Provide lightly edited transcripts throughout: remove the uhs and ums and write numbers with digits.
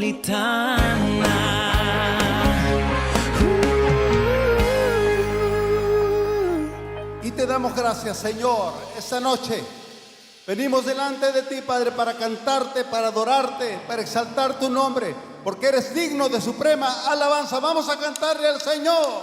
metropolitana. Y te damos gracias, Señor, esta noche. Venimos delante de ti, Padre, para cantarte, para adorarte, para exaltar tu nombre, porque eres digno de suprema alabanza. Vamos a cantarle al Señor.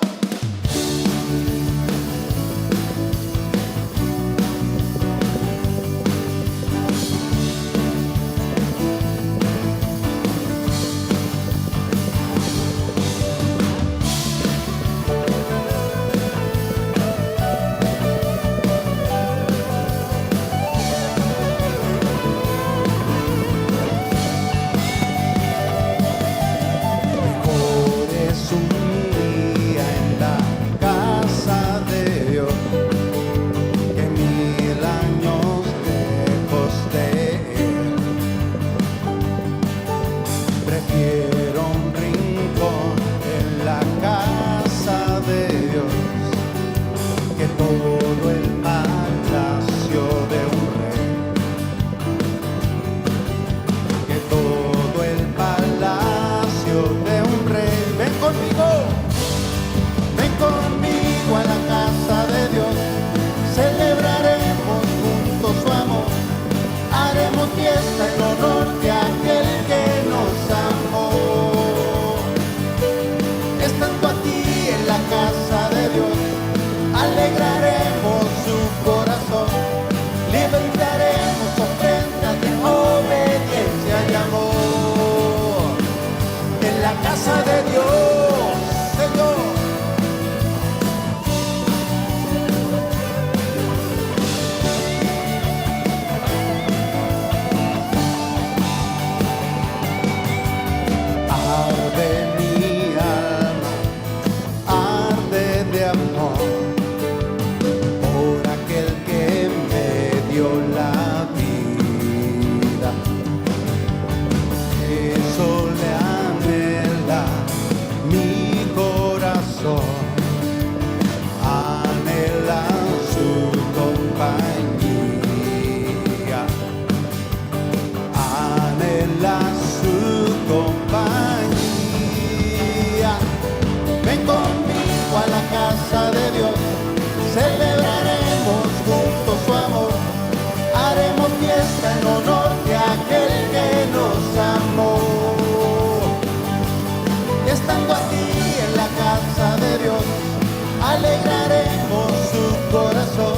Alegraremos su corazón,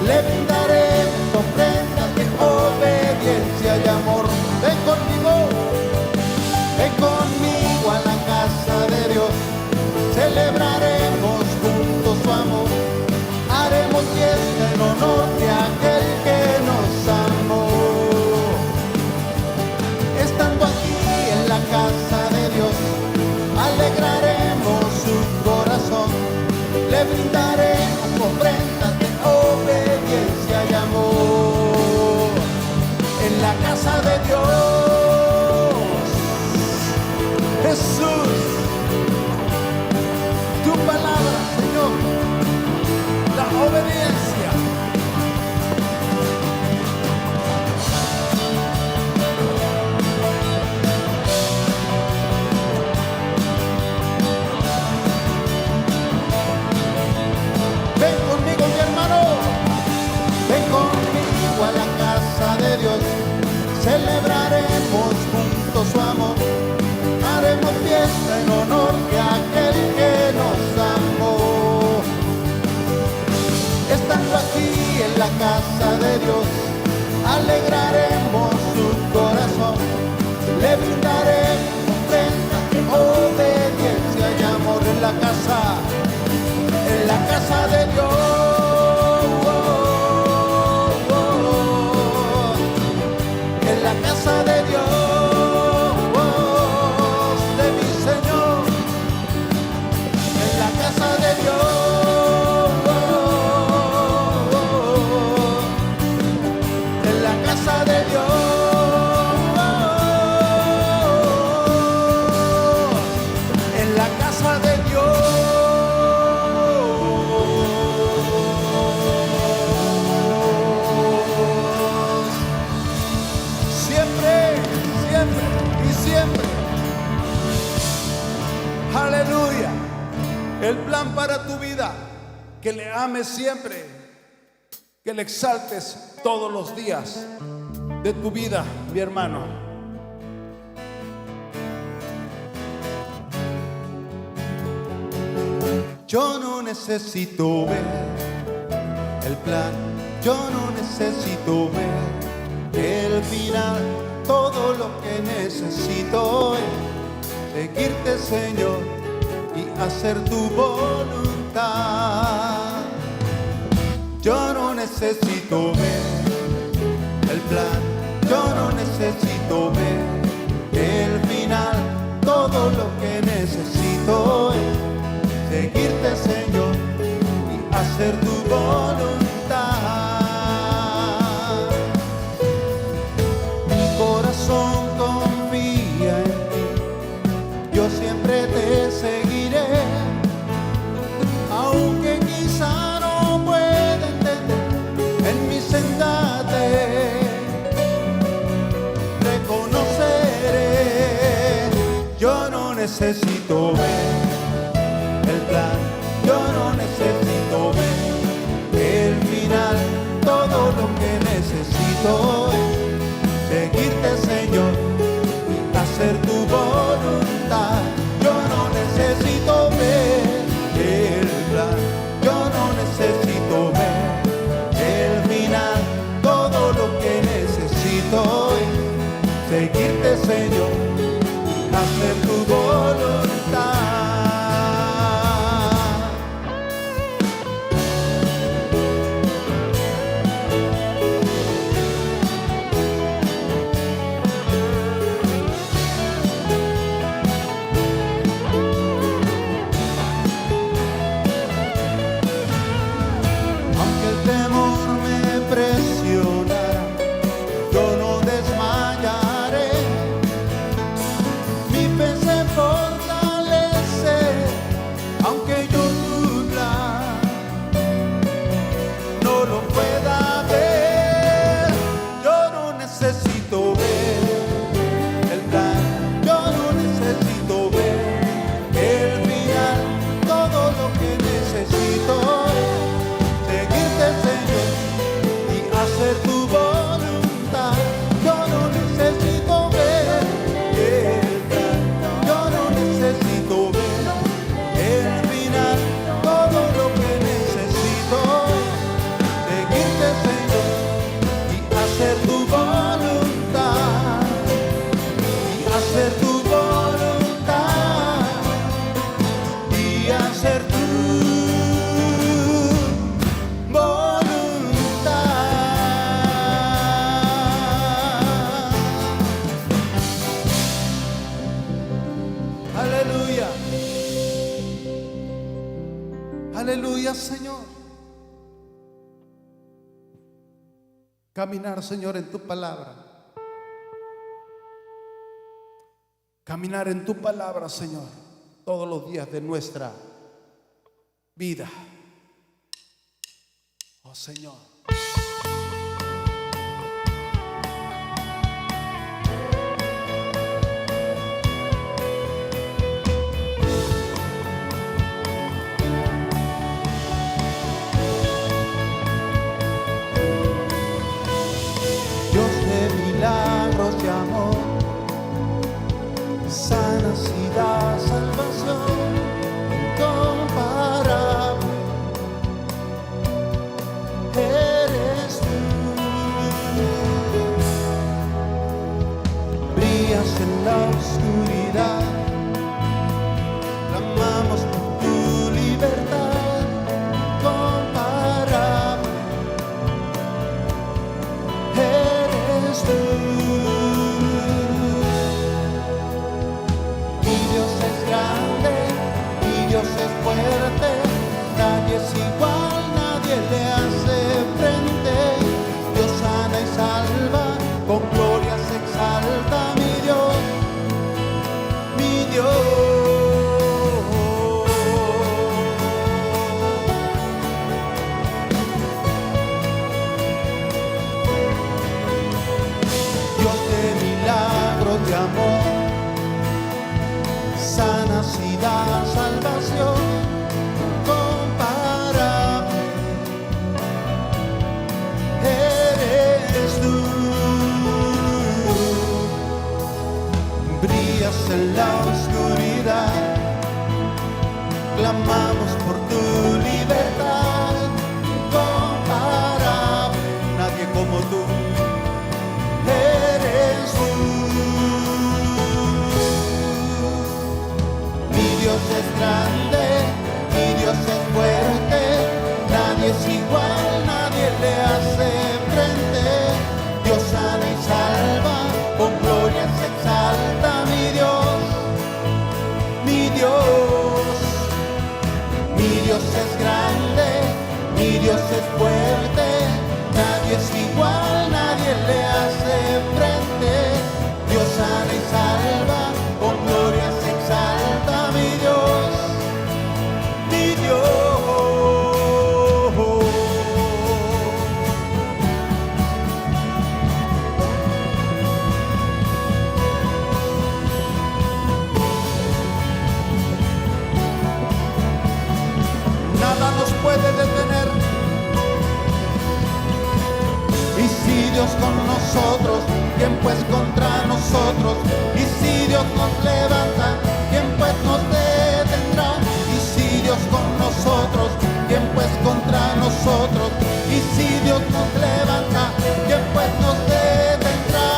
le brindaremos ofrendas de obediencia y amor. Ven conmigo a la casa de Dios, celebraremos juntos su amor, haremos fiesta en honor de aquel que nos amó. Estando aquí en la casa de Dios, alegraremos su corazón, le brindaremos ofrendas de obediencia y amor. En la casa de Dios, Jesús, tu palabra, Señor, la obediencia. A la casa de Dios, celebraremos juntos su amor, haremos fiesta en honor de aquel que nos amó. Estando aquí en la casa de Dios, alegraremos su corazón, le brindaremos ofrendas de obediencia y amor en la casa de Dios. La casa de Dios, de mi Señor, en la casa de Dios, en la casa de Dios, en la casa de Dios. Siempre el plan para tu vida, que le ames siempre, que le exaltes todos los días de tu vida, mi hermano. Yo no necesito ver el plan, yo no necesito ver el final. Todo lo que necesito es seguirte, Señor, y hacer tu voluntad. Yo no necesito ver el plan, yo no necesito ver el final. Todo lo que necesito es seguirte, Señor, y hacer tu voluntad. Mi corazón confía en ti, yo siempre te seguiré, aunque quizá no pueda entender en mi sendate, reconoceré. Yo no necesito ver el plan, yo no necesito ver el final. Todo lo que necesito es seguirte, Señor, y hacer tu voluntad. Yo no necesito ver el plan, yo no necesito ver el final. Todo lo que necesito es seguirte, Señor, y hacer tu voluntad. Aleluya, Señor. Caminar, Señor, en tu palabra. Caminar en tu palabra, Señor, todos los días de nuestra vida. Oh, Señor. Milagros de amor, sanas y da salvación incomparable. Eres tú, brillas en la oscuridad, clamamos por tu libertad incomparable. Eres tú. Fuerte, nadie es igual, nadie le hace frente. Dios sana y salva, con gloria se exalta mi Dios, mi Dios. Dios de milagros de amor, sanas y da salvación brillas en la oscuridad. Clamamos por tu libertad, incomparable, nadie como tú, eres tú. Mi Dios es grande, mi Dios es fuerte, nadie es igual, nadie le hace frente. Dios sana y salva, con gloria se exalta mi Dios, mi Dios. Mi Dios es grande, mi Dios es fuerte, nadie es igual, nadie le hace frente. Dios sana y salva, con gloria se exalta mi Dios, mi Dios. Nada nos puede detener. Y si Dios con nosotros, ¿quién pues contra nosotros? Y si Dios nos levanta, ¿quién pues nos detendrá? Y si Dios con nosotros, ¿quién pues contra nosotros? Y si Dios nos levanta, ¿quién pues nos detendrá?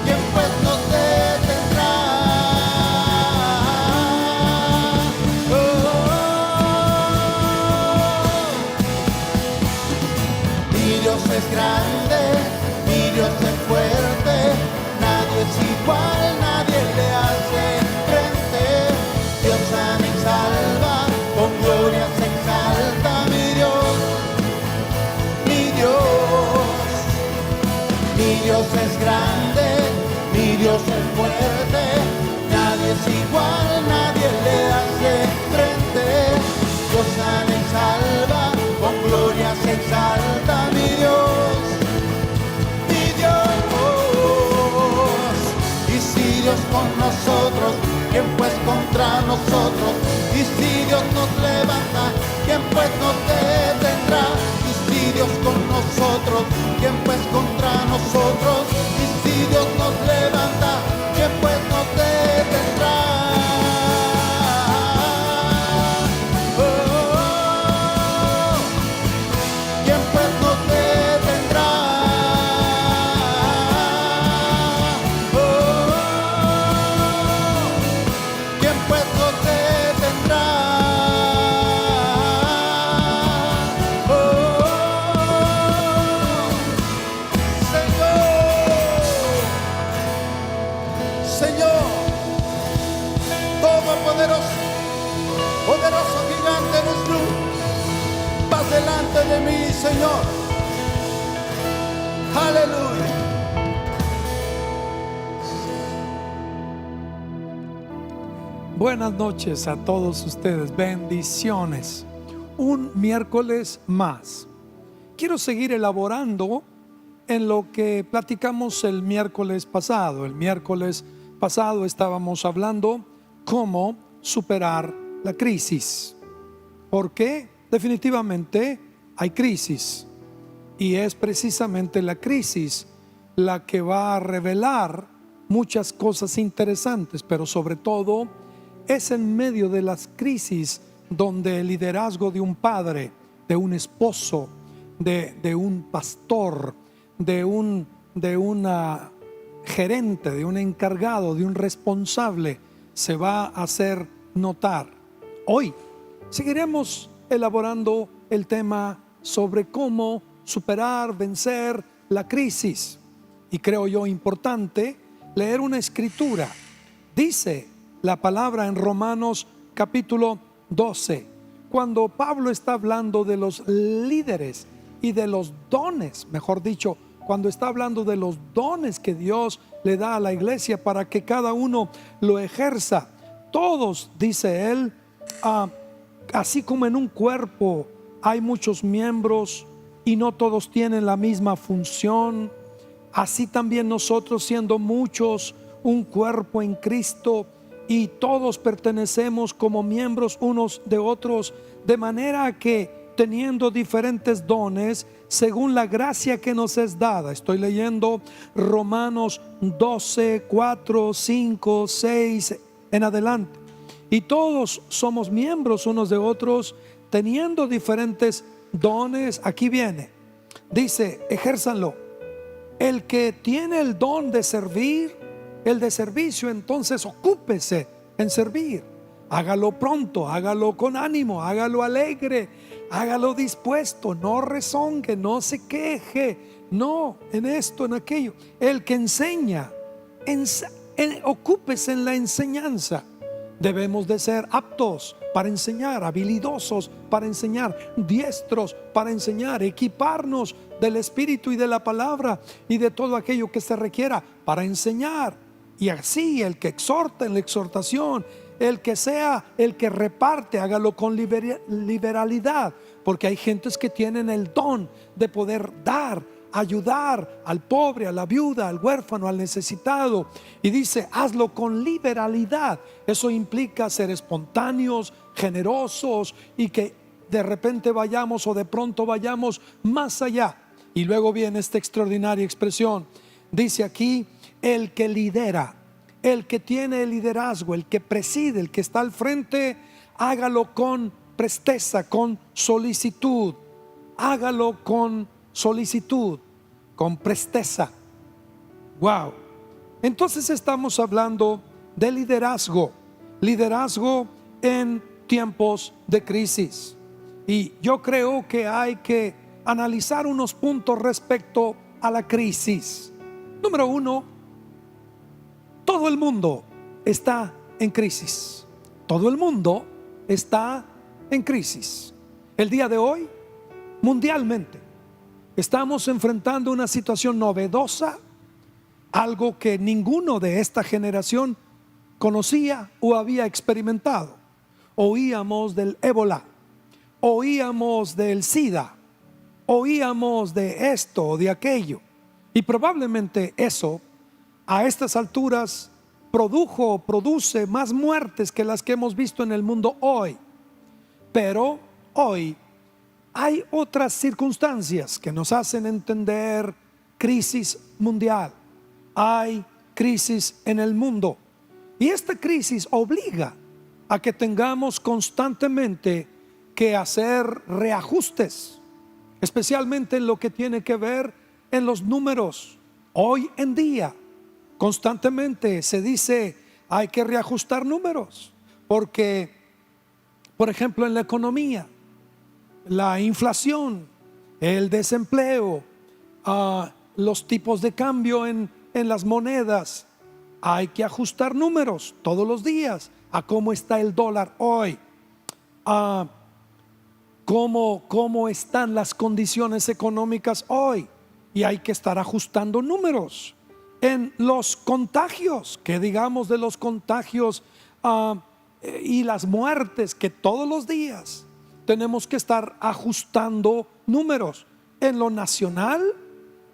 ¿Quién pues nos detendrá? Mi Dios es grande, mi Dios es fuerte, nadie es igual, nadie le hace frente. Dios sana y salva, con gloria se exalta mi Dios, mi Dios. Mi Dios es grande, mi Dios es fuerte, nadie es igual, nadie le hace frente. Dios sana y salva, con gloria se exalta mi Dios, mi Dios. Y si Dios con nosotros, ¿quién pues contra nosotros? Y si Dios nos levanta, ¿quién pues nos detendrá? Y si Dios con nosotros, ¿quién pues contra nosotros? Y si Dios nos levanta, ¿quién pues nos detendrá? ¿Quién pues nos detendrá? ¿Quién pues nos detendrá? Señor, todopoderoso, poderoso gigante eres tú, vas delante de mí, Señor. Aleluya. Buenas noches a todos ustedes, bendiciones. Un miércoles más. Quiero seguir elaborando en lo que platicamos el miércoles pasado. El miércoles pasado estábamos hablando cómo superar la crisis. Porque definitivamente hay crisis. Y es precisamente la crisis la que va a revelar muchas cosas interesantes, pero sobre todo es en medio de las crisis donde el liderazgo de un padre, de un esposo, de un pastor, de un gerente, de un encargado, de un responsable, se va a hacer notar. Hoy seguiremos elaborando el tema sobre cómo superar, vencer la crisis. Y creo yo importante leer una escritura. Dice la palabra en Romanos capítulo 12, cuando Pablo está hablando de los líderes y de los dones, mejor dicho, cuando está hablando de los dones que Dios le da a la iglesia para que cada uno lo ejerza. Todos, dice él, así como en un cuerpo hay muchos miembros y no todos tienen la misma función, así también nosotros, siendo muchos, un cuerpo en Cristo, y todos pertenecemos como miembros unos de otros, de manera que teniendo diferentes dones según la gracia que nos es dada. Estoy leyendo Romanos 12, 4, 5, 6 en adelante. Y todos somos miembros unos de otros, teniendo diferentes dones. Aquí viene, dice, ejérzanlo. El que tiene el don de servir, el de servicio, entonces ocúpese en servir. Hágalo pronto, hágalo con ánimo, hágalo alegre, hágalo dispuesto, no rezongue, no se queje, no en esto, en aquello. El que enseña, ocúpese en la enseñanza. Debemos de ser aptos para enseñar, habilidosos para enseñar, diestros para enseñar, equiparnos del Espíritu y de la palabra y de todo aquello que se requiera para enseñar. Y así el que exhorta en la exhortación, el que sea, el que reparte, hágalo con liberalidad, porque hay gentes que tienen el don de poder dar, ayudar al pobre, a la viuda, al huérfano, al necesitado. Y dice, hazlo con liberalidad. Eso implica ser espontáneos, generosos, y que de repente vayamos o de pronto vayamos más allá. Y luego viene esta extraordinaria expresión. Dice aquí, el que lidera, el que tiene el liderazgo, el que preside, el que está al frente, hágalo con presteza, con solicitud. Hágalo con solicitud, con presteza. Wow. Entonces estamos hablando de liderazgo, liderazgo en tiempos de crisis. Y yo creo que hay que analizar unos puntos respecto a la crisis. Número uno, todo el mundo está en crisis. Todo el mundo está en crisis. El día de hoy, mundialmente, estamos enfrentando una situación novedosa, algo que ninguno de esta generación conocía o había experimentado. Oíamos del ébola, oíamos del SIDA, oíamos de esto o de aquello, y probablemente eso a estas alturas produce más muertes que las que hemos visto en el mundo hoy. Pero hoy hay otras circunstancias que nos hacen entender crisis mundial. Hay crisis en el mundo, y esta crisis obliga a que tengamos constantemente que hacer reajustes, especialmente en lo que tiene que ver en los números. Hoy en día constantemente se dice hay que reajustar números, porque por ejemplo en la economía, la inflación, el desempleo, los tipos de cambio en las monedas, hay que ajustar números todos los días a cómo está el dólar hoy, a cómo están las condiciones económicas hoy, y hay que estar ajustando números. En los contagios, que digamos de los contagios y las muertes, que todos los días tenemos que estar ajustando números en lo nacional,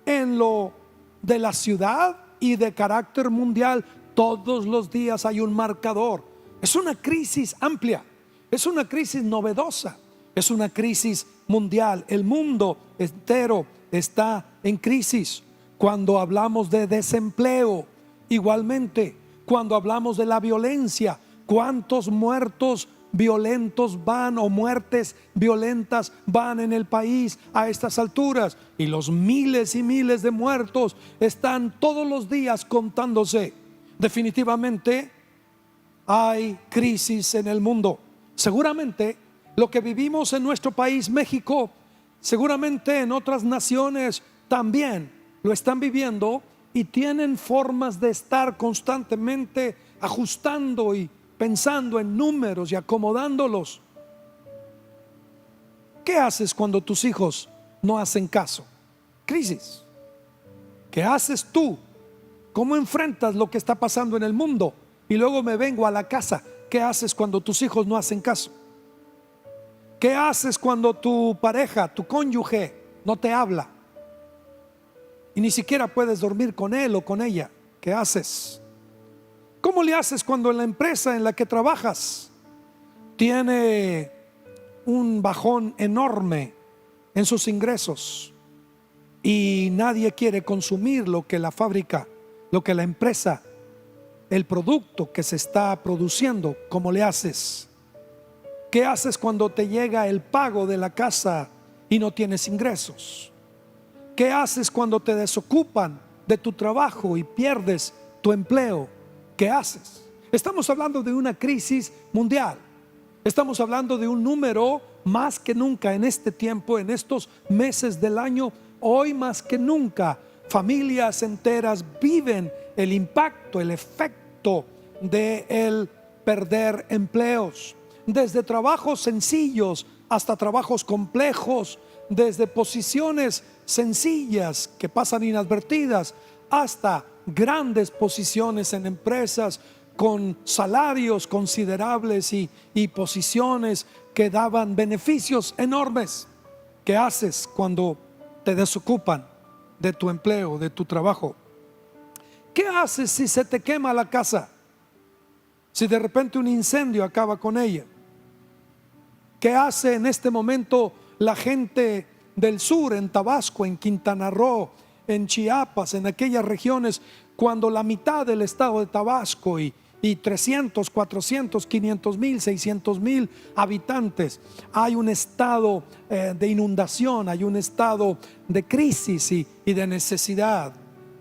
en lo de la ciudad y de carácter mundial. Todos los días hay un marcador. Es una crisis amplia, es una crisis novedosa, es una crisis mundial. El mundo entero está en crisis. Cuando hablamos de desempleo, igualmente, cuando hablamos de la violencia, ¿cuántos muertos violentos van o muertes violentas van en el país a estas alturas? Y los miles y miles de muertos están todos los días contándose. Definitivamente hay crisis en el mundo. Seguramente lo que vivimos en nuestro país, México, seguramente en otras naciones también lo están viviendo, y tienen formas de estar constantemente ajustando y pensando en números y acomodándolos. ¿Qué haces cuando tus hijos no hacen caso? Crisis. ¿Qué haces tú? ¿Cómo enfrentas lo que está pasando en el mundo? Y luego me vengo a la casa. ¿Qué haces cuando tus hijos no hacen caso? ¿Qué haces cuando tu pareja, tu cónyuge no te habla y ni siquiera puedes dormir con él o con ella? ¿Qué haces? ¿Cómo le haces cuando en la empresa en la que trabajas tiene un bajón enorme en sus ingresos y nadie quiere consumir lo que la fábrica, lo que la empresa, el producto que se está produciendo. ¿Cómo le haces? ¿Qué haces cuando te llega el pago de la casa y no tienes ingresos? ¿Qué haces cuando te desocupan de tu trabajo y pierdes tu empleo? ¿Qué haces? Estamos hablando de una crisis mundial. Estamos hablando de un número más que nunca en este tiempo, en estos meses del año. Hoy más que nunca, familias enteras viven el impacto, el efecto de el perder empleos. Desde trabajos sencillos hasta trabajos complejos, desde posiciones sencillas que pasan inadvertidas hasta grandes posiciones en empresas con salarios considerables y posiciones que daban beneficios enormes. ¿Qué haces cuando te desocupan de tu empleo, de tu trabajo? ¿Qué haces si se te quema la casa? Si de repente un incendio acaba con ella. ¿Qué hace en este momento la gente del sur, en Tabasco, en Quintana Roo, en Chiapas, en aquellas regiones, cuando la mitad del estado de Tabasco y 300, 400, 500 mil, 600 mil habitantes, hay un estado de inundación, hay un estado de crisis y de necesidad?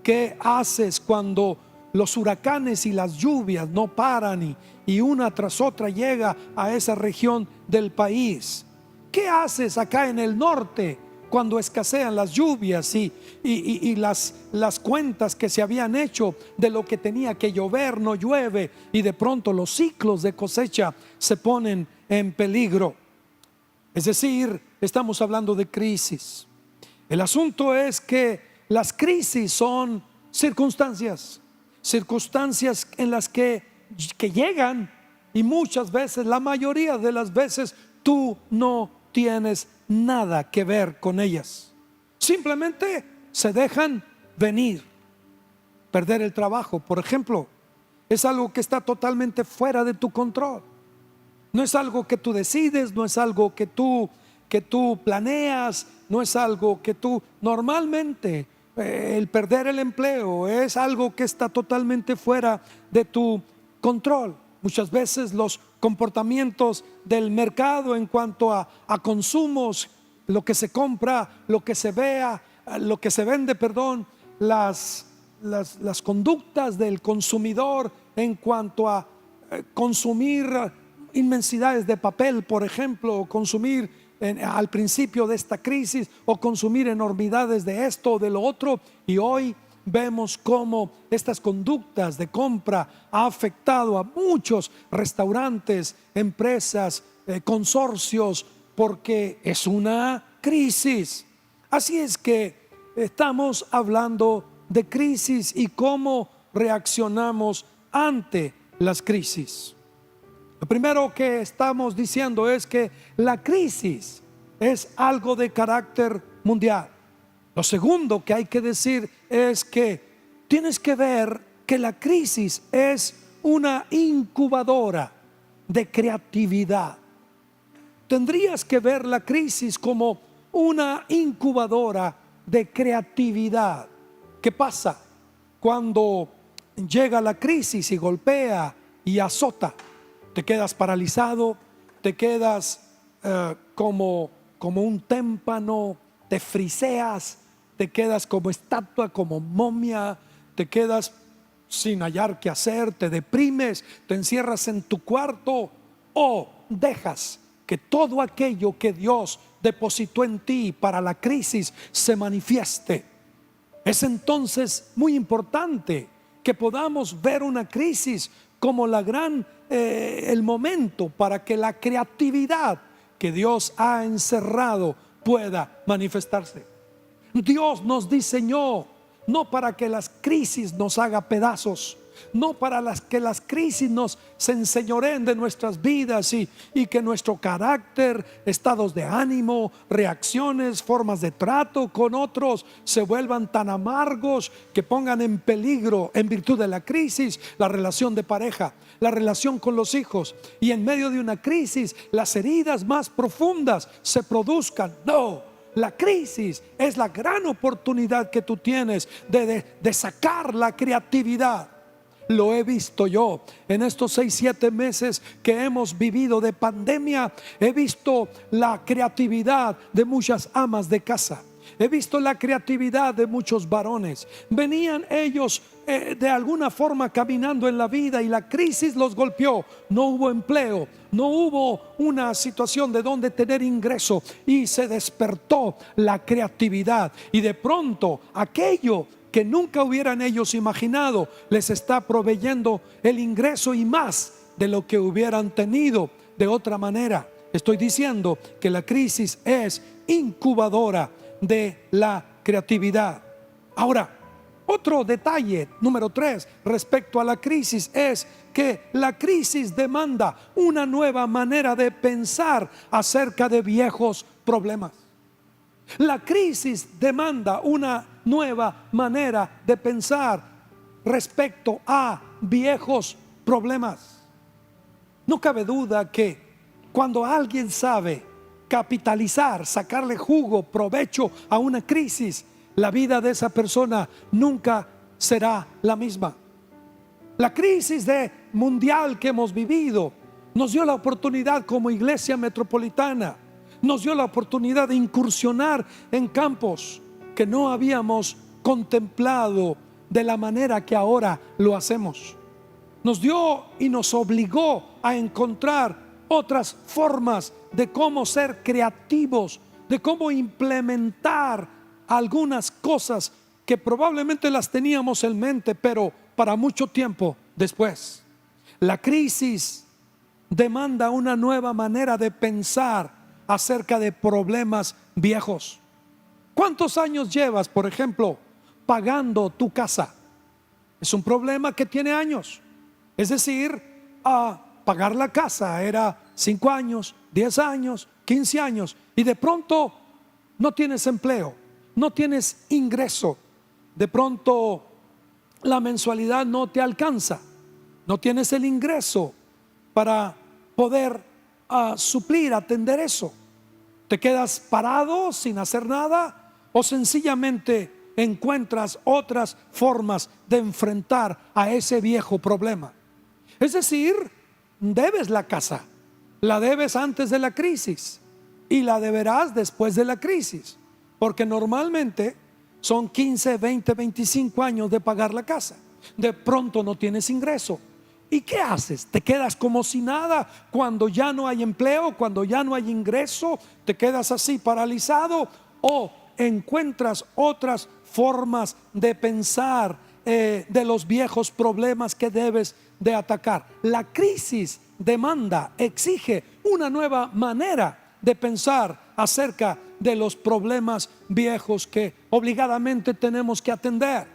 ¿Qué haces cuando los huracanes y las lluvias no paran y una tras otra llega a esa región del país? ¿Qué haces acá en el norte cuando escasean las lluvias y las cuentas que se habían hecho de lo que tenía que llover no llueve y de pronto los ciclos de cosecha se ponen en peligro? Es decir, estamos hablando de crisis. El asunto es que las crisis son circunstancias en las que llegan, y muchas veces, la mayoría de las veces, tú no tienes nada que ver con ellas. Simplemente se dejan venir. Perder el trabajo, por ejemplo, es algo que está totalmente fuera de tu control. No es algo que tú decides, no es algo que tú planeas, no es algo que tú normalmente. El perder el empleo es algo que está totalmente fuera de tu control. Muchas veces los comportamientos del mercado en cuanto a consumos, lo que se compra, lo que se vea, lo que se vende, las conductas del consumidor en cuanto a consumir inmensidades de papel, por ejemplo, o consumir al principio de esta crisis, o consumir enormidades de esto o de lo otro. Y hoy vemos cómo estas conductas de compra ha afectado a muchos restaurantes, empresas, consorcios, porque es una crisis. Así es que estamos hablando de crisis y cómo reaccionamos ante las crisis. Lo primero que estamos diciendo es que la crisis es algo de carácter mundial. Lo segundo que hay que decir es que tienes que ver que la crisis es una incubadora de creatividad. Tendrías que ver la crisis como una incubadora de creatividad. ¿Qué pasa cuando llega la crisis y golpea y azota? Te quedas paralizado, te quedas como un témpano, te friseas, te quedas como estatua, como momia, te quedas sin hallar qué hacer, te deprimes, te encierras en tu cuarto, o dejas que todo aquello que Dios depositó en ti para la crisis se manifieste. Es entonces muy importante que podamos ver una crisis como el momento para que la creatividad que Dios ha encerrado pueda manifestarse. Dios nos diseñó no para que las crisis nos haga pedazos, no para que las crisis nos se enseñoreen de nuestras vidas y que nuestro carácter, estados de ánimo, reacciones, formas de trato con otros se vuelvan tan amargos que pongan en peligro, en virtud de la crisis, la relación de pareja, la relación con los hijos, y en medio de una crisis las heridas más profundas se produzcan. No. La crisis es la gran oportunidad que tú tienes de sacar la creatividad. Lo he visto yo en estos 6-7 meses que hemos vivido de pandemia. He visto la creatividad de muchas amas de casa. He visto la creatividad de muchos varones. Venían ellos de alguna forma caminando en la vida y la crisis los golpeó. No hubo empleo, no hubo una situación de donde tener ingreso y se despertó la creatividad. Y de pronto aquello que nunca hubieran ellos imaginado les está proveyendo el ingreso y más de lo que hubieran tenido de otra manera. Estoy diciendo que la crisis es incubadora de la creatividad. Ahora, otro detalle, número 3, respecto a la crisis es que la crisis demanda una nueva manera de pensar acerca de viejos problemas. La crisis demanda una nueva manera de pensar respecto a viejos problemas. No cabe duda que cuando alguien sabe capitalizar, sacarle jugo, provecho a una crisis, la vida de esa persona nunca será la misma. La crisis mundial que hemos vivido nos dio la oportunidad como iglesia metropolitana, nos dio la oportunidad de incursionar en campos que no habíamos contemplado de la manera que ahora lo hacemos. Nos dio y nos obligó a encontrar otras formas de cómo ser creativos, de cómo implementar algunas cosas que probablemente las teníamos en mente, pero para mucho tiempo después. La crisis demanda una nueva manera de pensar acerca de problemas viejos. ¿Cuántos años llevas, por ejemplo, pagando tu casa? Es un problema que tiene años. Es decir, pagar la casa era 5 años, 10 años, 15 años, y de pronto no tienes empleo, no tienes ingreso. De pronto la mensualidad no te alcanza, no tienes el ingreso para poder suplir, atender eso. Te quedas parado sin hacer nada, o sencillamente encuentras otras formas de enfrentar a ese viejo problema. Es decir, debes la casa, la debes antes de la crisis y la deberás después de la crisis, porque normalmente son 15, 20, 25 años de pagar la casa. De pronto no tienes ingreso. ¿Y qué haces? Te quedas como si nada. Cuando ya no hay empleo, cuando ya no hay ingreso, te quedas así paralizado, o encuentras otras formas de pensar de los viejos problemas que debes de atacar. La crisis demanda, exige una nueva manera de pensar acerca de los problemas viejos que obligadamente tenemos que atender.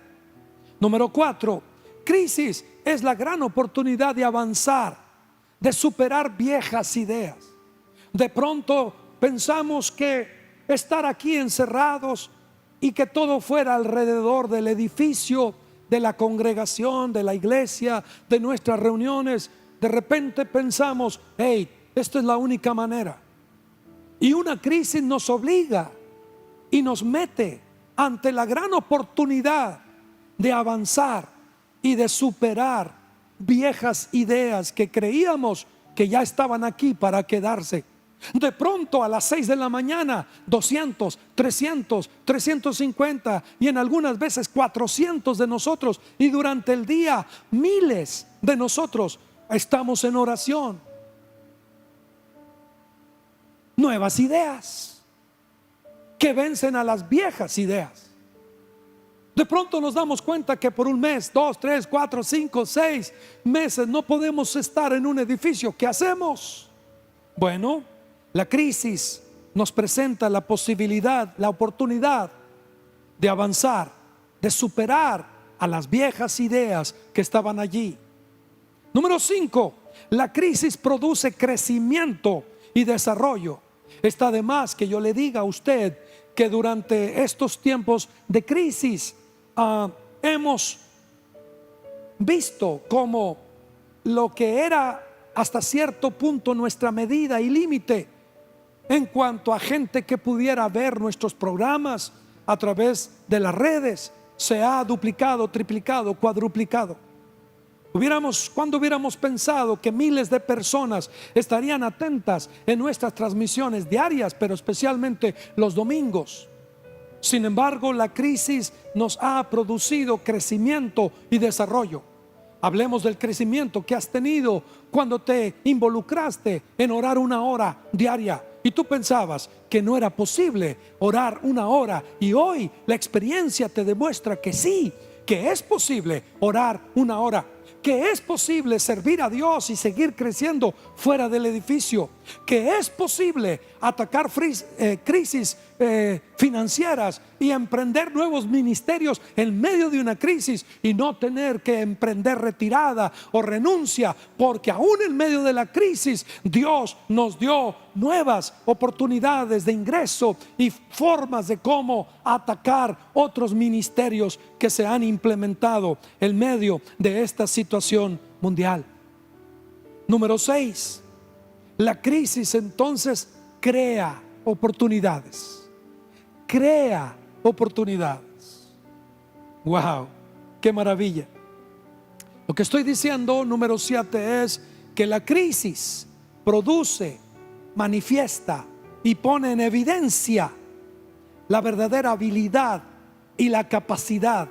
Número 4, crisis es la gran oportunidad de avanzar, de superar viejas ideas. De pronto pensamos que estar aquí encerrados y que todo fuera alrededor del edificio, de la congregación, de la iglesia, de nuestras reuniones, de repente pensamos, hey, esta es la única manera. Y una crisis nos obliga y nos mete ante la gran oportunidad de avanzar y de superar viejas ideas que creíamos que ya estaban aquí para quedarse. De pronto a las 6 de la mañana 200, 300, 350 y en algunas veces 400 de nosotros, y durante el día miles de nosotros estamos en oración. Nuevas ideas que vencen a las viejas ideas. De pronto nos damos cuenta que por un mes, 2, 3, 4, 5, 6 meses no podemos estar en un edificio. ¿Qué hacemos? Bueno, la crisis nos presenta la posibilidad, la oportunidad de avanzar, de superar a las viejas ideas que estaban allí. Número 5, la crisis produce crecimiento y desarrollo. Está de más que yo le diga a usted que durante estos tiempos de crisis hemos visto como lo que era hasta cierto punto nuestra medida y límite en cuanto a gente que pudiera ver nuestros programas a través de las redes se ha duplicado, triplicado, cuadruplicado. ¿Cuándo hubiéramos pensado que miles de personas estarían atentas en nuestras transmisiones diarias, pero especialmente los domingos? Sin embargo, la crisis nos ha producido crecimiento y desarrollo. Hablemos del crecimiento que has tenido cuando te involucraste en orar 1 hora diaria y tú pensabas que no era posible orar 1 hora, y hoy la experiencia te demuestra que sí, que es posible orar 1 hora, que es posible servir a Dios y seguir creciendo fuera del edificio, que es posible atacar crisis financieras y emprender nuevos ministerios en medio de una crisis y no tener que emprender retirada o renuncia, porque aún en medio de la crisis Dios nos dio nuevas oportunidades de ingreso y formas de cómo atacar otros ministerios que se han implementado en medio de esta situación mundial. Número 6, la crisis entonces crea oportunidades. Crea oportunidades. Wow, qué maravilla. Lo que estoy diciendo, número 7, es que la crisis produce, manifiesta y pone en evidencia la verdadera habilidad y la capacidad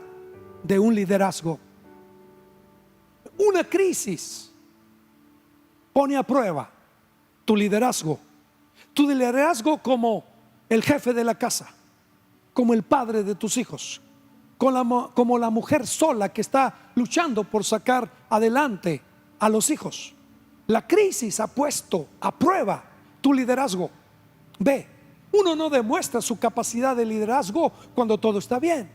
de un liderazgo. Una crisis pone a prueba tu liderazgo como el jefe de la casa, como el padre de tus hijos, como la mujer sola que está luchando por sacar adelante a los hijos. La crisis ha puesto a prueba tu liderazgo. Ve, uno no demuestra su capacidad de liderazgo cuando todo está bien.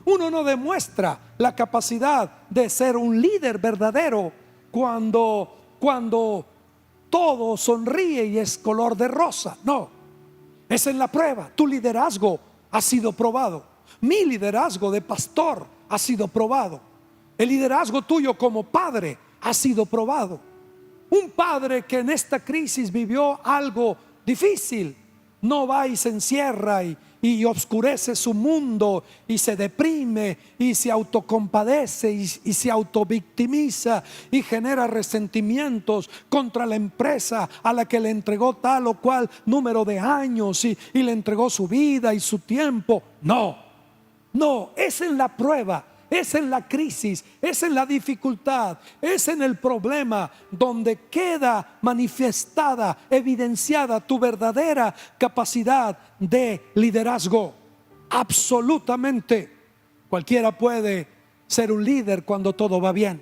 Uno no demuestra la capacidad de ser un líder verdadero cuando todo sonríe y es color de rosa. No, es en la prueba. Tu liderazgo ha sido probado. Mi liderazgo de pastor ha sido probado. El liderazgo tuyo como padre ha sido probado. Un padre que en esta crisis vivió algo difícil no va y se encierra y oscurece su mundo y se deprime y se autocompadece y se autovictimiza y genera resentimientos contra la empresa a la que le entregó tal o cual número de años y le entregó su vida y su tiempo. No, es en la prueba, es en la crisis, es en la dificultad, es en el problema donde queda manifestada, evidenciada tu verdadera capacidad de liderazgo. Absolutamente. Cualquiera puede ser un líder cuando todo va bien,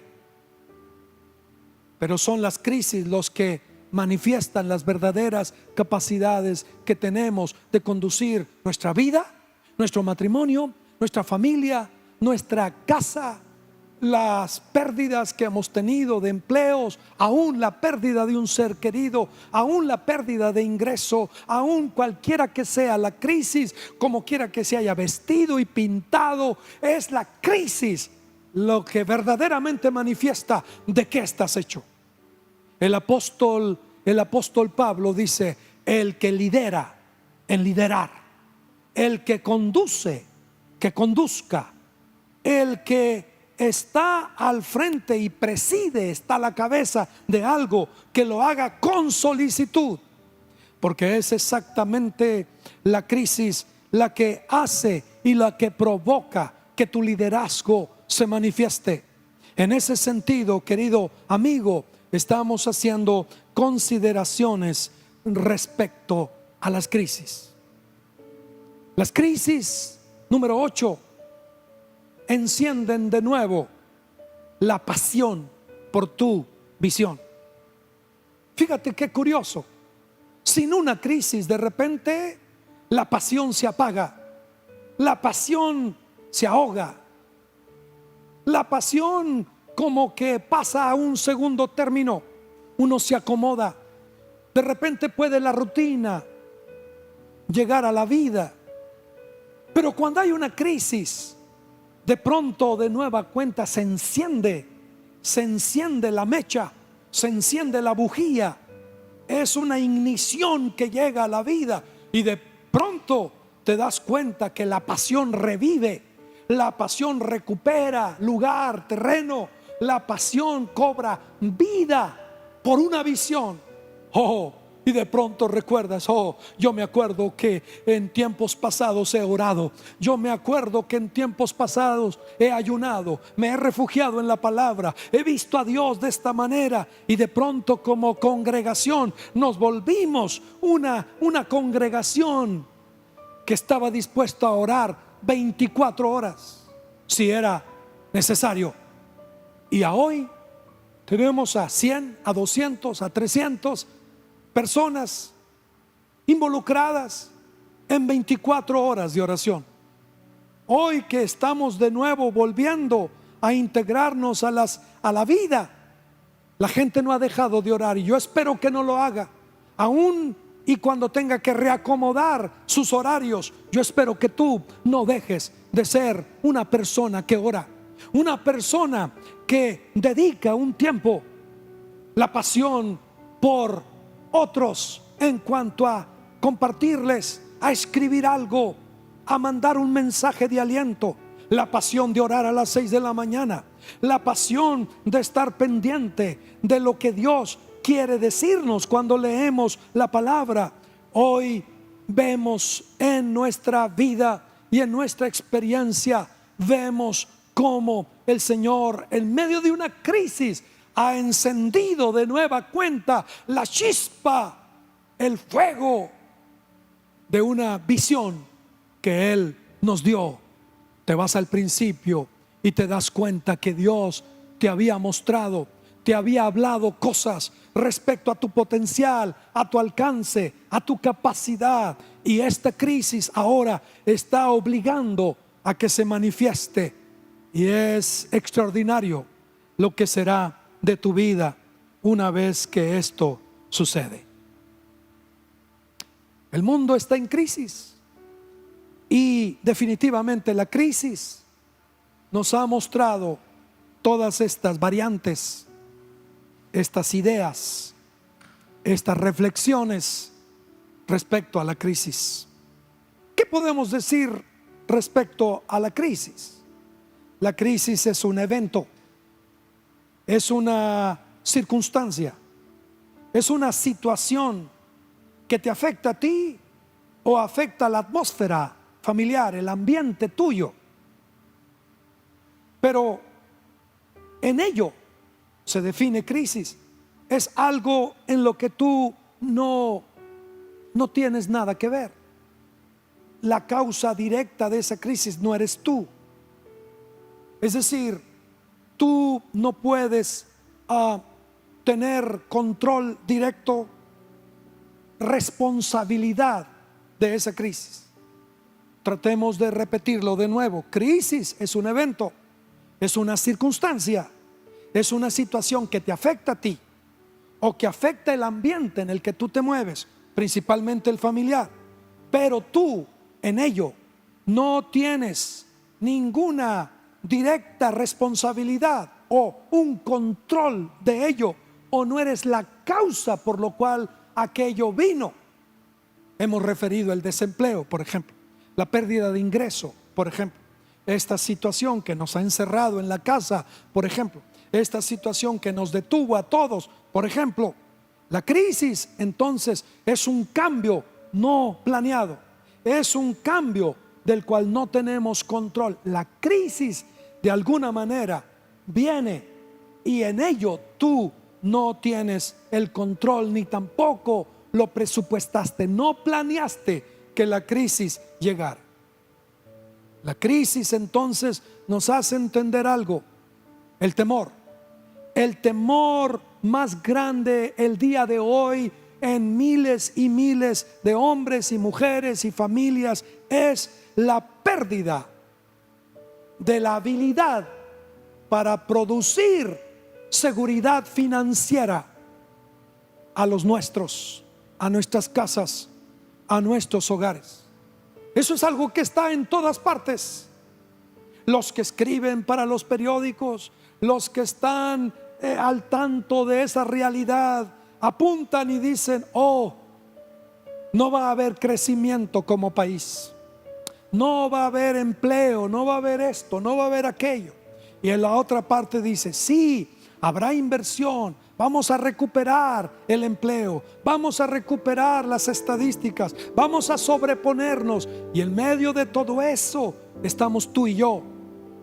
pero son las crisis los que manifiestan las verdaderas capacidades que tenemos de conducir nuestra vida, nuestro matrimonio, nuestra familia, nuestra casa, las pérdidas que hemos tenido de empleos, aún la pérdida de un ser querido, aún la pérdida de ingreso, aún cualquiera que sea la crisis, como quiera que se haya vestido y pintado, es la crisis lo que verdaderamente manifiesta de qué estás hecho. El apóstol Pablo dice: el que lidera en liderar, el que conduce, que conduzca, el que está al frente y preside, está a la cabeza de algo, que lo haga con solicitud, porque es exactamente la crisis la que hace y la que provoca que tu liderazgo se manifieste. En ese sentido, querido amigo, estamos haciendo consideraciones respecto a las crisis. Las crisis, número 8, encienden de nuevo la pasión por tu visión. Fíjate qué curioso. Sin una crisis, de repente la pasión se apaga, la pasión se ahoga. La pasión como que pasa a un segundo término. Uno se acomoda. De repente puede la rutina llegar a la vida. Pero cuando hay una crisis, de pronto de nueva cuenta se enciende la mecha, se enciende la bujía. Es una ignición que llega a la vida y de pronto te das cuenta que la pasión revive, la pasión recupera lugar, terreno, la pasión cobra vida por una visión. Y de pronto recuerdas, yo me acuerdo que en tiempos pasados he orado, yo me acuerdo que en tiempos pasados he ayunado, me he refugiado en la palabra, he visto a Dios de esta manera. Y de pronto como congregación nos volvimos una congregación que estaba dispuesta a orar 24 horas si era necesario. Y a hoy tenemos a 100, a 200, a 300 personas involucradas en 24 horas de oración. Hoy que estamos de nuevo volviendo a integrarnos a la vida, la gente no ha dejado de orar y yo espero que no lo haga. Aún y cuando tenga que reacomodar sus horarios, yo espero que tú no dejes de ser una persona que ora, una persona que dedica un tiempo, la pasión por otros en cuanto a compartirles, a escribir algo, a mandar un mensaje de aliento, la pasión de orar a las 6 de la mañana, la pasión de estar pendiente de lo que Dios quiere decirnos cuando leemos la palabra. Hoy vemos en nuestra vida y en nuestra experiencia, vemos cómo el Señor en medio de una crisis ha encendido de nueva cuenta la chispa, el fuego de una visión que Él nos dio. Te vas al principio y te das cuenta que Dios te había mostrado, te había hablado cosas respecto a tu potencial, a tu alcance, a tu capacidad. Y esta crisis ahora está obligando a que se manifieste. Y es extraordinario lo que será de tu vida una vez que esto sucede. El mundo está en crisis y definitivamente la crisis nos ha mostrado todas estas variantes, estas ideas, estas reflexiones respecto a la crisis. ¿Qué podemos decir respecto a la crisis? La crisis es un evento, es una circunstancia, es una situación que te afecta a ti o afecta a la atmósfera familiar, el ambiente tuyo. Pero en ello se define crisis. Es algo en lo que tú no tienes nada que ver. La causa directa de esa crisis no eres tú. Es decir, tú no puedes tener control directo, responsabilidad de esa crisis. Tratemos de repetirlo de nuevo. Crisis es un evento, es una circunstancia, es una situación que te afecta a ti o que afecta el ambiente en el que tú te mueves, principalmente el familiar. Pero tú en ello no tienes ninguna directa responsabilidad o un control de ello, o no eres la causa por lo cual aquello vino. Hemos referido el desempleo, por ejemplo, la pérdida de ingreso, por ejemplo, esta situación que nos ha encerrado en la casa, por ejemplo, esta situación que nos detuvo a todos, por ejemplo. La crisis entonces es un cambio no planeado, es un cambio del cual no tenemos control. La crisis de alguna manera viene y en ello tú no tienes el control ni tampoco lo presupuestaste, no planeaste que la crisis llegara. La crisis entonces nos hace entender algo: el temor más grande el día de hoy en miles y miles de hombres y mujeres y familias es la pérdida de la habilidad para producir seguridad financiera a los nuestros, a nuestras casas, a nuestros hogares. Eso es algo que está en todas partes. Los que escriben para los periódicos, los que están al tanto de esa realidad, apuntan y dicen: oh, no va a haber crecimiento como país, no va a haber empleo, no va a haber esto, no va a haber aquello. Y en la otra parte dice: sí, habrá inversión, vamos a recuperar el empleo, vamos a recuperar las estadísticas, vamos a sobreponernos. Y en medio de todo eso estamos tú y yo.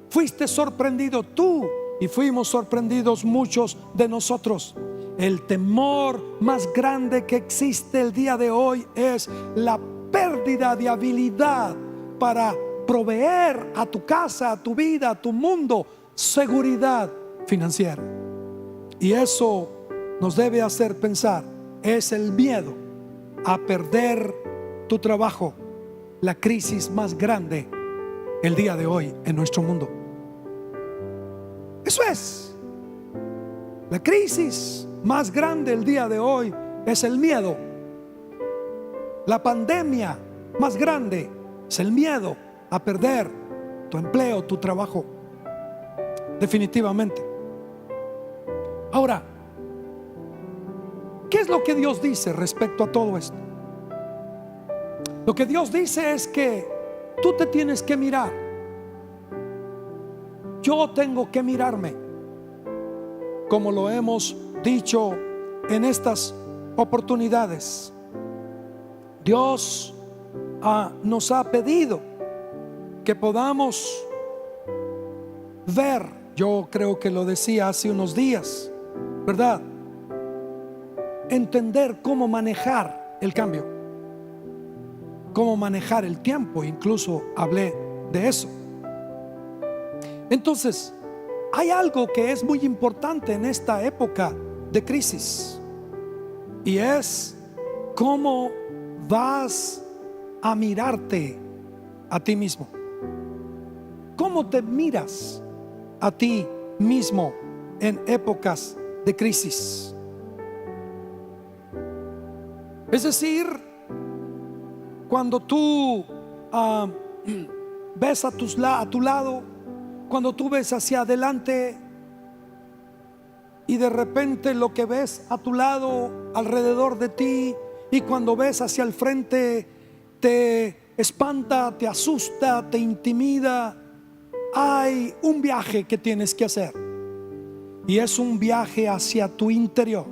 Fuiste sorprendido tú y fuimos sorprendidos muchos de nosotros. El temor más grande que existe el día de hoy es la pérdida de habilidad para proveer a tu casa, a tu vida, a tu mundo, seguridad financiera. Y eso nos debe hacer pensar. Es el miedo a perder tu trabajo, la crisis más grande el día de hoy en nuestro mundo. Eso es. La crisis más grande el día de hoy es el miedo. La pandemia más grande es el miedo a perder tu empleo, tu trabajo. Definitivamente. Ahora, ¿qué es lo que Dios dice respecto a todo esto? Lo que Dios dice es que tú te tienes que mirar. Yo tengo que mirarme, como lo hemos dicho en estas oportunidades. Dios nos ha pedido que podamos ver, yo creo que lo decía hace unos días, ¿verdad? Entender cómo manejar el cambio, cómo manejar el tiempo. Incluso hablé de eso. Entonces, hay algo que es muy importante en esta época de crisis, y es cómo vas a mirarte a ti mismo. ¿Cómo te miras a ti mismo en épocas de crisis? Es decir, cuando tú ves a tu lado, cuando tú ves hacia adelante y de repente lo que ves a tu lado, alrededor de ti, y cuando ves hacia el frente te espanta, te asusta, te intimida. Hay un viaje que tienes que hacer, y es un viaje hacia tu interior.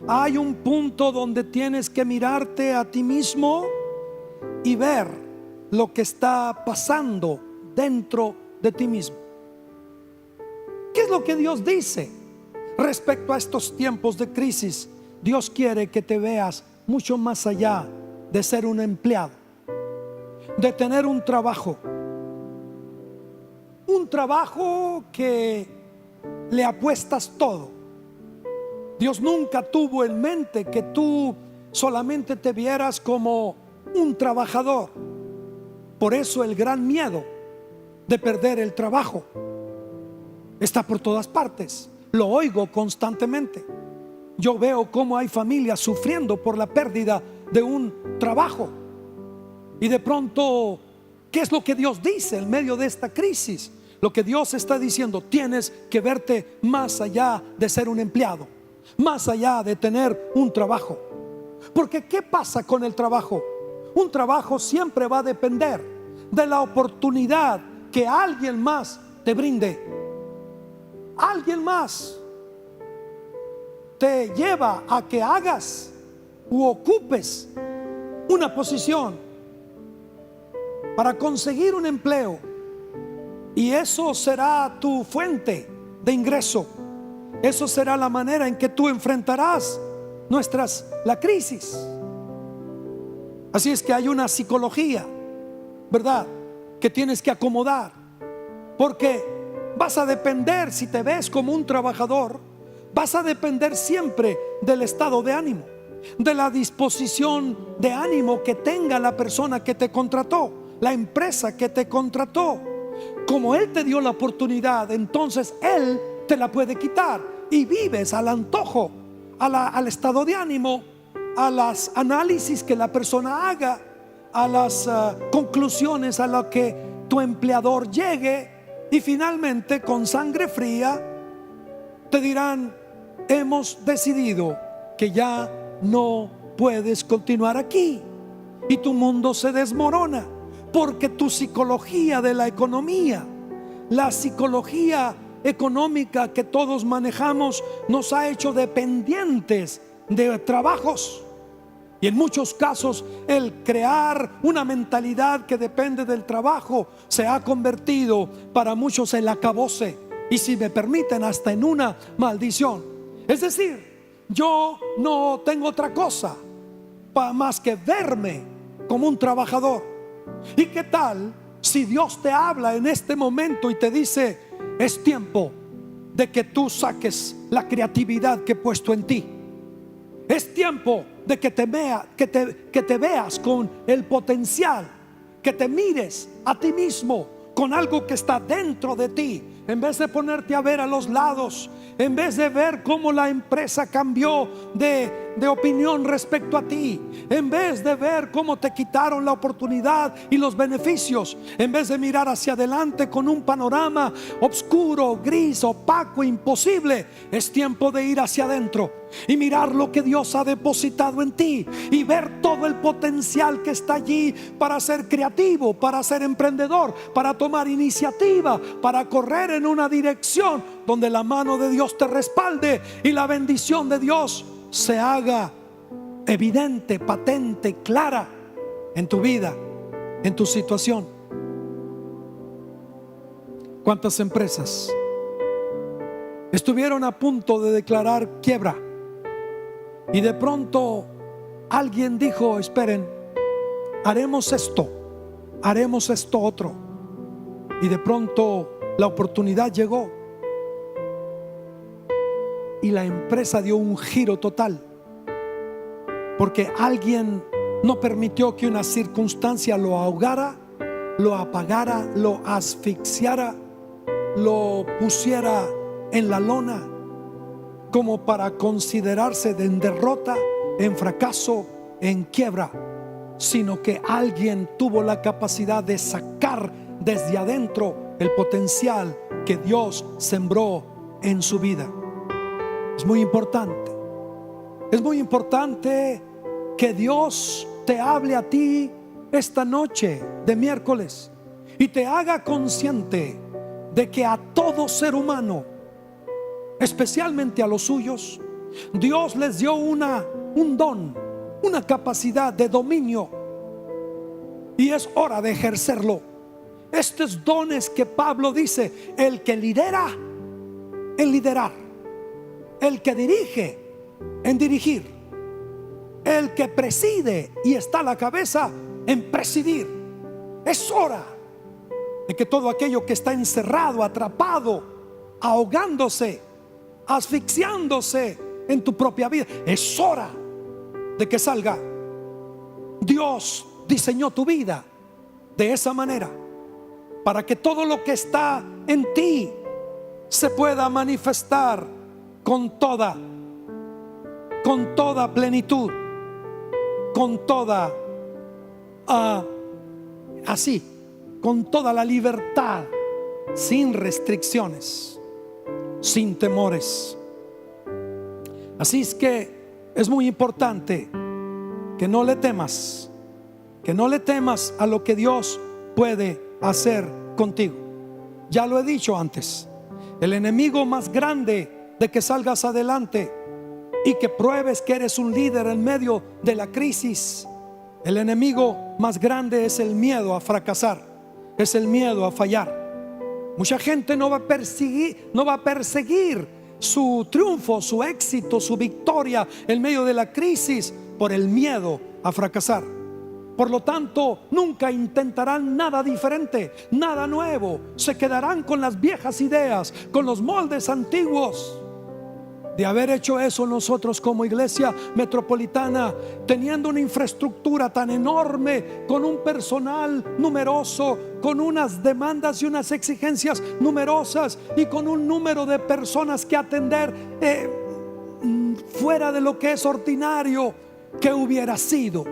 Hay un punto donde tienes que mirarte a ti mismo y ver lo que está pasando dentro de ti mismo. ¿Qué es lo que Dios dice respecto a estos tiempos de crisis? Dios quiere que te veas mucho más allá de ser un empleado, de tener un trabajo que le apuestas todo. Dios nunca tuvo en mente que tú solamente te vieras como un trabajador. Por eso el gran miedo de perder el trabajo está por todas partes. Lo oigo constantemente. Yo veo cómo hay familias sufriendo por la pérdida de un trabajo. Y de pronto, ¿qué es lo que Dios dice en medio de esta crisis? Lo que Dios está diciendo: tienes que verte más allá de ser un empleado, más allá de tener un trabajo. Porque ¿qué pasa con el trabajo? Un trabajo siempre va a depender de la oportunidad que alguien más te brinde. Alguien más te lleva a que hagas u ocupes una posición para conseguir un empleo, y eso será tu fuente de ingreso. Eso será la manera en que tú enfrentarás la crisis. Así es que hay una psicología, ¿verdad?, que tienes que acomodar, porque vas a depender, si te ves como un trabajador, vas a depender siempre del estado de ánimo, de la disposición de ánimo que tenga la persona que te contrató, la empresa que te contrató. Como Él te dio la oportunidad, entonces Él te la puede quitar y vives al antojo, al estado de ánimo, a los análisis que la persona haga, a las conclusiones a las que tu empleador llegue, y finalmente con sangre fría te dirán: hemos decidido que ya no puedes continuar aquí, y tu mundo se desmorona porque tu psicología de la economía, la psicología económica que todos manejamos, nos ha hecho dependientes de trabajos. Y en muchos casos el crear una mentalidad que depende del trabajo se ha convertido para muchos en acabose, y si me permiten, hasta en una maldición. Es decir, yo no tengo otra cosa más que verme como un trabajador. ¿Y qué tal si Dios te habla en este momento y te dice: es tiempo de que tú saques la creatividad que he puesto en ti? Es tiempo de que te veas con el potencial, que te mires a ti mismo con algo que está dentro de ti, en vez de ponerte a ver a los lados, en vez de ver cómo la empresa cambió de opinión respecto a ti, en vez de ver cómo te quitaron la oportunidad y los beneficios, en vez de mirar hacia adelante con un panorama oscuro, gris, opaco, imposible. Es tiempo de ir hacia adentro y mirar lo que Dios ha depositado en ti y ver todo el potencial que está allí para ser creativo, para ser emprendedor, para tomar iniciativa, para correr en una dirección donde la mano de Dios te respalde y la bendición de Dios se haga evidente, patente, clara en tu vida, en tu situación. ¿Cuántas empresas estuvieron a punto de declarar quiebra? Y de pronto alguien dijo: esperen, haremos esto otro. Y de pronto la oportunidad llegó y la empresa dio un giro total, porque alguien no permitió que una circunstancia lo ahogara, lo apagara, lo asfixiara, lo pusiera en la lona, como para considerarse en derrota, en fracaso, en quiebra, sino que alguien tuvo la capacidad de sacar desde adentro el potencial que Dios sembró en su vida. Es muy importante que Dios te hable a ti esta noche de miércoles y te haga consciente de que a todo ser humano, especialmente a los suyos, Dios les dio un don, una capacidad de dominio, y es hora de ejercerlo. Estos dones que Pablo dice: el que lidera, en liderar; el que dirige, en dirigir; el que preside y está a la cabeza, en presidir. Es hora de que todo aquello que está encerrado, atrapado, ahogándose, asfixiándose en tu propia vida, es hora de que salga. Dios diseñó tu vida de esa manera para que todo lo que está en ti se pueda manifestar con toda plenitud, con toda con toda la libertad, sin restricciones, sin temores. Así es que es muy importante que no le temas, a lo que Dios puede hacer contigo. Ya lo he dicho antes, el enemigo más grande de que salgas adelante y que pruebes que eres un líder en medio de la crisis, el enemigo más grande es el miedo a fracasar, es el miedo a fallar. Mucha gente no va a perseguir su triunfo, su éxito, su victoria en medio de la crisis por el miedo a fracasar. Por lo tanto, nunca intentarán nada diferente, nada nuevo. Se quedarán con las viejas ideas, con los moldes antiguos. de haber hecho eso nosotros como iglesia metropolitana, teniendo una infraestructura tan enorme, con un personal numeroso, con unas demandas y unas exigencias numerosas y con un número de personas que atender fuera de lo que es ordinario, que hubiera sido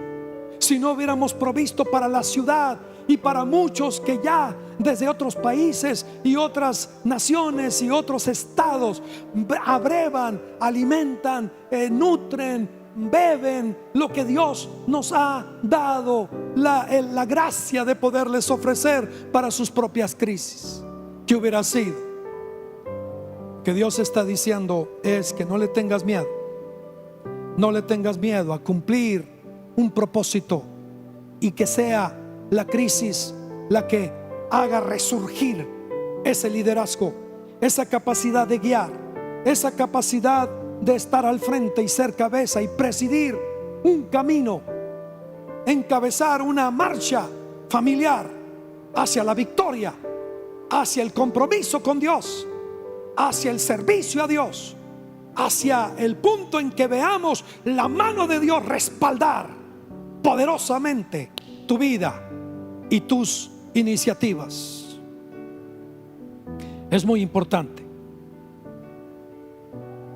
si no hubiéramos provisto para la ciudad y para muchos que ya desde otros países y otras naciones y otros estados abrevan, alimentan, nutren, beben lo que Dios nos ha dado, la gracia de poderles ofrecer para sus propias crisis. ¿Qué hubiera sido? Que Dios está diciendo es que no le tengas miedo, no le tengas miedo a cumplir un propósito, y que sea la crisis la que haga resurgir ese liderazgo, esa capacidad de guiar, esa capacidad de estar al frente y ser cabeza y presidir un camino, encabezar una marcha familiar hacia la victoria, hacia el compromiso con Dios, hacia el servicio a Dios, hacia el punto en que veamos la mano de Dios respaldar poderosamente tu vida y tus iniciativas. Es muy importante.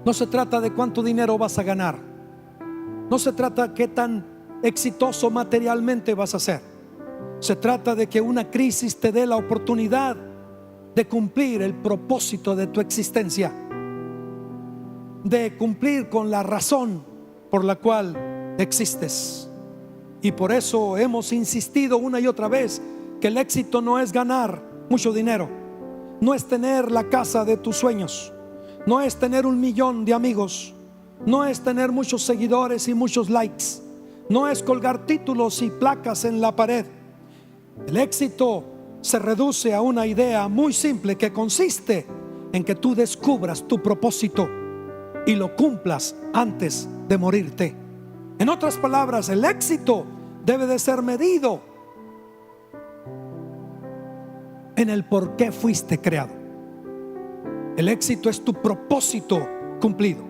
No se trata de cuánto dinero vas a ganar, no se trata de qué tan exitoso materialmente vas a ser. Se trata de que una crisis te dé la oportunidad de cumplir el propósito de tu existencia, de cumplir con la razón por la cual existes. Y por eso hemos insistido una y otra vez que el éxito no es ganar mucho dinero, no es tener la casa de tus sueños, no es tener 1 millón de amigos, no es tener muchos seguidores y muchos likes, no es colgar títulos y placas en la pared. El éxito se reduce a una idea muy simple que consiste en que tú descubras tu propósito y lo cumplas antes de morirte. En otras palabras, el éxito debe de ser medido en el por qué fuiste creado. El éxito es tu propósito cumplido.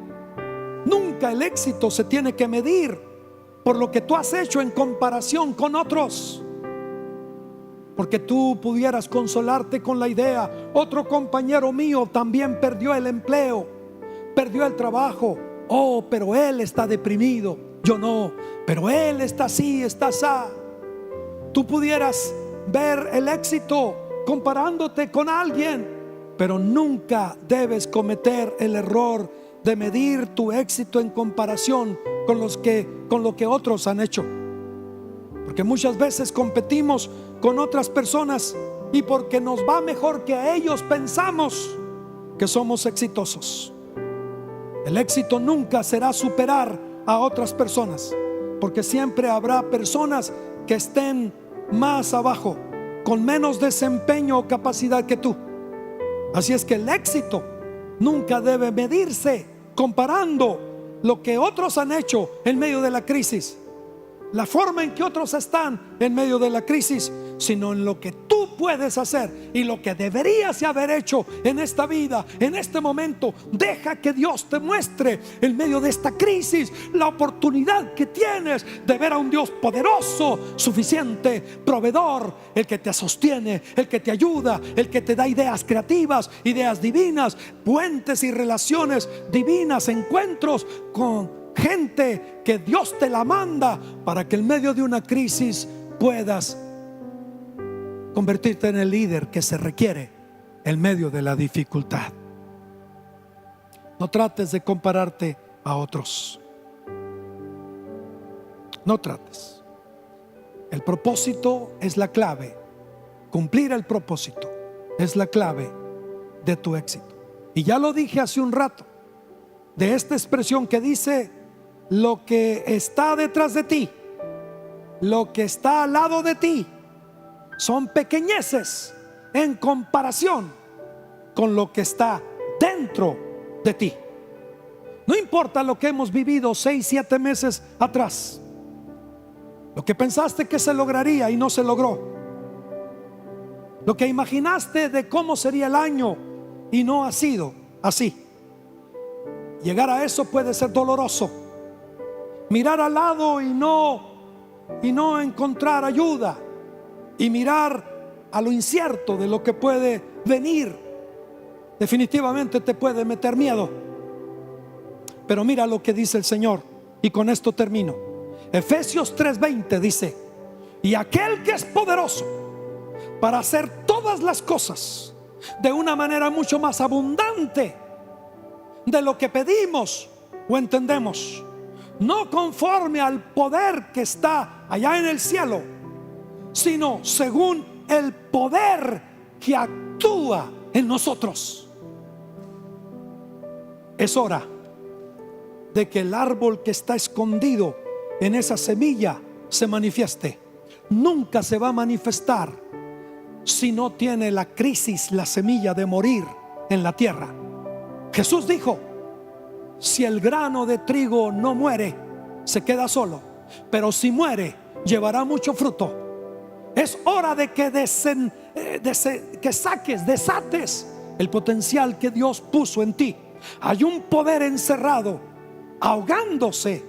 Nunca el éxito se tiene que medir por lo que tú has hecho en comparación con otros, porque tú pudieras consolarte con la idea: otro compañero mío también perdió el empleo, perdió el trabajo. Oh, pero él está deprimido, yo no, pero él está así, está así. Tú pudieras ver el éxito comparándote con alguien, pero nunca debes cometer el error de medir tu éxito en comparación con lo que otros han hecho, porque muchas veces competimos con otras personas y porque nos va mejor que a ellos pensamos que somos exitosos. El éxito nunca será superar a otras personas, porque siempre habrá personas que estén más abajo, con menos desempeño o capacidad que tú. Así es que el éxito nunca debe medirse comparando lo que otros han hecho en medio de la crisis, la forma en que otros están en medio de la crisis, sino en lo que tú puedes hacer y lo que deberías haber hecho en esta vida, en este momento. Deja que Dios te muestre en medio de esta crisis la oportunidad que tienes de ver a un Dios poderoso, suficiente, proveedor, el que te sostiene, el que te ayuda, el que te da ideas creativas, ideas divinas, puentes y relaciones divinas, encuentros con gente que Dios te la manda para que en medio de una crisis puedas convertirte en el líder que se requiere en medio de la dificultad. No trates de compararte a otros. No trates. El propósito es la clave. Cumplir el propósito es la clave de tu éxito. Y ya lo dije hace un rato, de esta expresión que dice: lo que está detrás de ti, lo que está al lado de ti, son pequeñeces en comparación con lo que está dentro de ti. No importa lo que hemos vivido 6-7 meses atrás, lo que pensaste que se lograría y no se logró, lo que imaginaste de cómo sería el año y no ha sido así. Llegar a eso puede ser doloroso. Mirar al lado y no encontrar ayuda, y mirar a lo incierto de lo que puede venir, definitivamente te puede meter miedo. Pero mira lo que dice el Señor, y con esto termino. Efesios 3:20 dice: y aquel que es poderoso para hacer todas las cosas de una manera mucho más abundante de lo que pedimos o entendemos, no conforme al poder que está allá en el cielo, sino según el poder que actúa en nosotros. Es hora de que el árbol que está escondido en esa semilla se manifieste. Nunca se va a manifestar si no tiene la crisis, la semilla de morir en la tierra. Jesús dijo: si el grano de trigo no muere, se queda solo, pero si muere, llevará mucho fruto. Es hora de que desates el potencial que Dios puso en ti. Hay un poder encerrado, ahogándose,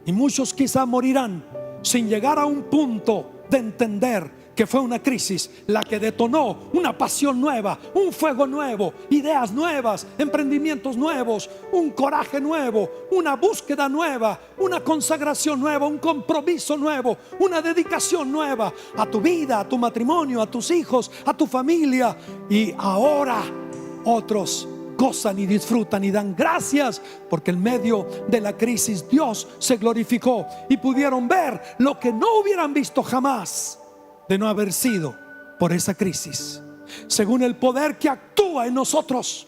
y muchos quizá morirán sin llegar a un punto de entender que fue una crisis la que detonó una pasión nueva, un fuego nuevo, ideas nuevas, emprendimientos nuevos, un coraje nuevo, una búsqueda nueva, una consagración nueva, un compromiso nuevo, una dedicación nueva a tu vida, a tu matrimonio, a tus hijos, a tu familia. Y ahora otros gozan y disfrutan y dan gracias porque en medio de la crisis Dios se glorificó y pudieron ver lo que no hubieran visto jamás de no haber sido por esa crisis. Según el poder que actúa en nosotros,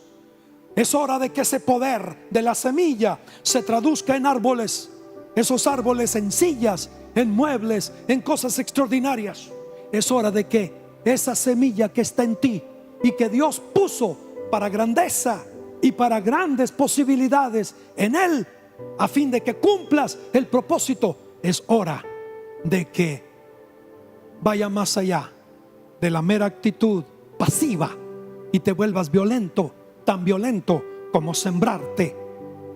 es hora de que ese poder de la semilla se traduzca en árboles. Esos árboles en sillas, en muebles, en cosas extraordinarias. Es hora de que esa semilla que está en ti y que Dios puso para grandeza y para grandes posibilidades en Él, a fin de que cumplas el propósito, es hora de que vaya más allá de la mera actitud pasiva y te vuelvas violento, tan violento como sembrarte,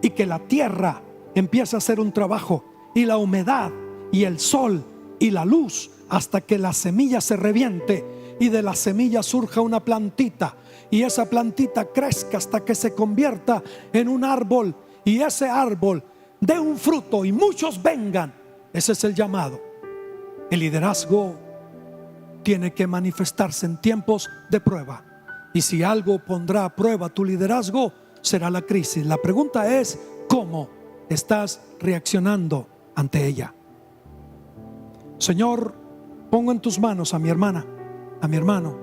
y que la tierra empiece a hacer un trabajo, y la humedad y el sol y la luz, hasta que la semilla se reviente y de la semilla surja una plantita, y esa plantita crezca hasta que se convierta en un árbol, y ese árbol dé un fruto y muchos vengan. Ese es el llamado. El liderazgo tiene que manifestarse en tiempos de prueba, y si algo pondrá a prueba tu liderazgo, será la crisis. La pregunta es: ¿cómo estás reaccionando ante ella? Señor, pongo en tus manos a mi hermana, a mi hermano.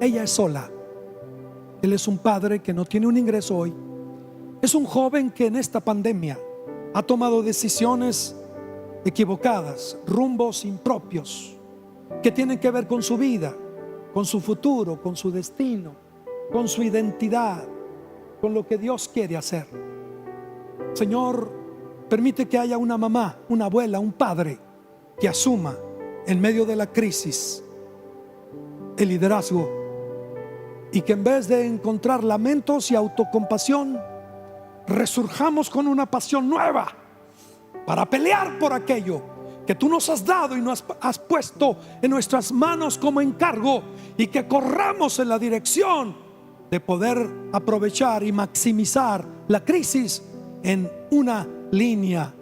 Ella es sola. Él es un padre que no tiene un ingreso hoy. Es un joven que en esta pandemia ha tomado decisiones equivocadas, rumbos impropios, que tienen que ver con su vida, con su futuro, con su destino, con su identidad, con lo que Dios quiere hacer. Señor, permite que haya una mamá, una abuela, un padre que asuma en medio de la crisis el liderazgo, y que en vez de encontrar lamentos y autocompasión, resurjamos con una pasión nueva para pelear por aquello que tú nos has dado y nos has puesto en nuestras manos como encargo, y que corramos en la dirección de poder aprovechar y maximizar la crisis en una línea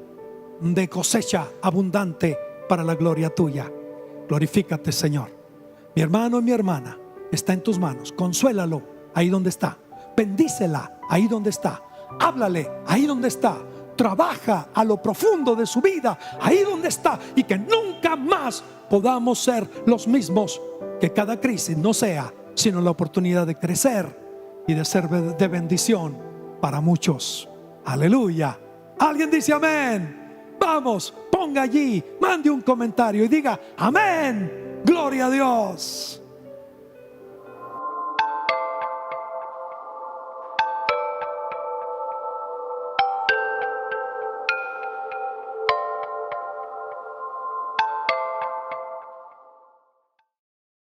de cosecha abundante para la gloria tuya. Glorifícate, Señor. Mi hermano y mi hermana está en tus manos. Consuélalo ahí donde está. Bendícela ahí donde está. Háblale ahí donde está. Trabaja a lo profundo de su vida ahí donde está, y que nunca más podamos ser los mismos. Que cada crisis no sea sino la oportunidad de crecer y de ser de bendición para muchos. Aleluya. Alguien dice amén. Vamos, ponga allí, mande un comentario y diga amén. Gloria a Dios.